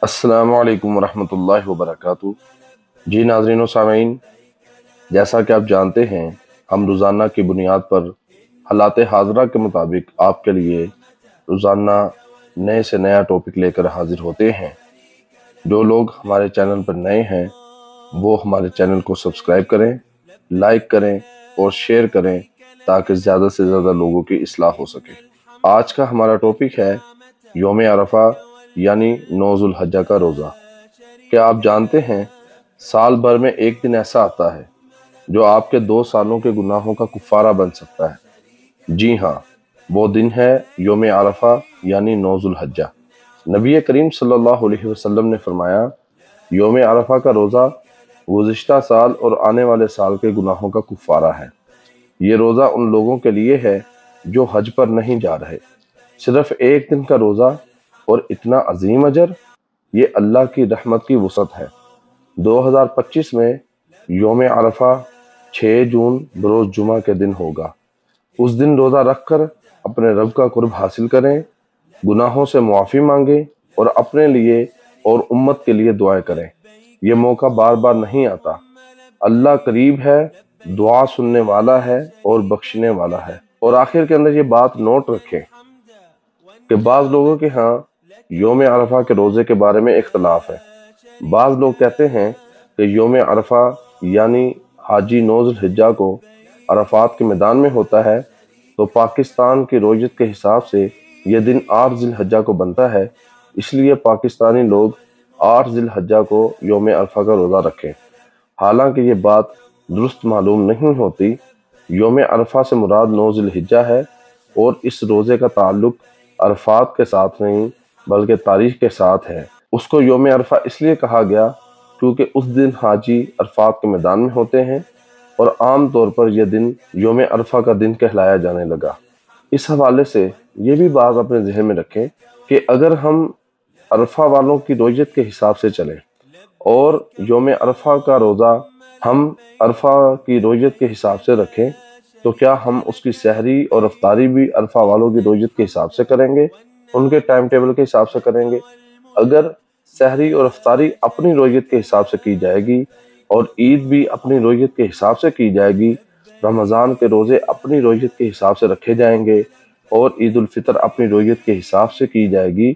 अस्सलामु अलैकुम वरहमतुल्लाहि वबरकातुहू। जी नाज़रीन व सामीन, जैसा कि आप जानते हैं, हम रोज़ाना की बुनियाद पर हालात हाज़रा के मुताबिक आपके लिए रोज़ाना नए से नया टॉपिक लेकर हाजिर होते हैं। जो लोग हमारे चैनल पर नए हैं वो हमारे चैनल को सब्सक्राइब करें, लाइक करें और शेयर करें ताकि ज़्यादा से ज़्यादा लोगों की इस्लाह हो सके। आज का हमारा टॉपिक है यौम अरफा यानी 9 ज़ुल्हज्जा का रोज़ा। क्या आप जानते हैं, साल भर में एक दिन ऐसा आता है जो आपके 2 सालों के गुनाहों का कुफ़ारा बन सकता है। जी हाँ, वो दिन है यौम अरफा यानी 9 ज़ुल्हज्जा। नबी करीम सल्लल्लाहु अलैहि वसल्लम ने फरमाया, यौम अरफा का रोज़ा गुज़िश्ता साल और आने वाले साल के गुनाहों का कुफ़ारा है। ये रोज़ा उन लोगों के लिए है जो हज पर नहीं जा रहे। सिर्फ एक दिन का रोज़ा और इतना अजीम अजर, ये अल्लाह की रहमत की वसअत है। 2025 में यौम अरफा 6 जून बरोज़ जुमा के दिन होगा। उस दिन रोज़ा रखकर अपने रब का कुर्ब हासिल करें, गुनाहों से मुआफ़ी मांगें और अपने लिए और उम्मत के लिए दुआएं करें। ये मौका बार बार नहीं आता। अल्लाह करीब है, दुआ सुनने वाला है और बख्शने वाला है। और आखिर के अंदर ये बात नोट रखें कि बाज़ लोगों के यहाँ यौम अरफा के रोज़े के बारे में इख्तलाफ है। बाज़ लोग कहते हैं कि यौम अरफा यानी हाजी 9 ज़ुल्हिज्जा को अरफात के मैदान में होता है, तो पाकिस्तान की रोज़त के हिसाब से यह दिन 8 ज़िलहज्जा को बनता है। इसलिए पाकिस्तानी लोग 8 ज़िलहज्जा को यौम अरफा का रोज़ा रखें। हालांकि ये बात दुरुस्त मालूम नहीं होती। यौम अरफा से मुराद 9 ज़िलहिज्जा है और इस रोज़े का ताल्लुक अरफात के साथ नहीं बल्कि तारीख के साथ है। उसको यौम अरफा इसलिए कहा गया क्योंकि उस दिन हाजी अरफात के मैदान में होते हैं और आम तौर पर यह दिन यौम अरफा का दिन कहलाया जाने लगा। इस हवाले से ये भी बात अपने जहन में रखें कि अगर हम अरफा वालों की रोज़त के हिसाब से चलें और यौम अरफा का रोज़ा हम अरफा की रोज़त के हिसाब से रखें, तो क्या हम उसकी सहरी और अफ्तारी भी अरफा वालों की रोज़त के हिसाब से करेंगे, उनके टाइम टेबल के हिसाब से करेंगे? अगर सहरी और अफ्तारी अपनी रोज़त के हिसाब से की जाएगी और ईद भी अपनी रोज़त के हिसाब से की जाएगी, रमज़ान के रोज़े अपनी रोज़त के हिसाब से रखे जाएंगे और ईद उल फितर अपनी रोज़त के हिसाब से की जाएगी,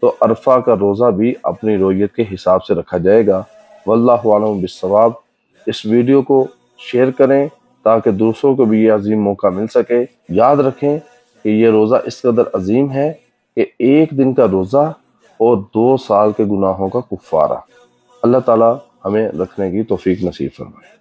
तो अरफा का रोज़ा भी अपनी रोज़त के हिसाब से रखा जाएगा। वल्लाहु आलम बिस्सवाब। इस वीडियो को शेयर करें ताकि दूसरों को भी ये अजीम मौका मिल सके। याद रखें कि ये रोज़ा इस कदर अजीम है कि एक दिन का रोज़ा और 2 साल के गुनाहों का कुफ़ारा। अल्लाह ताला हमें रखने की तौफीक नसीब फरमाए।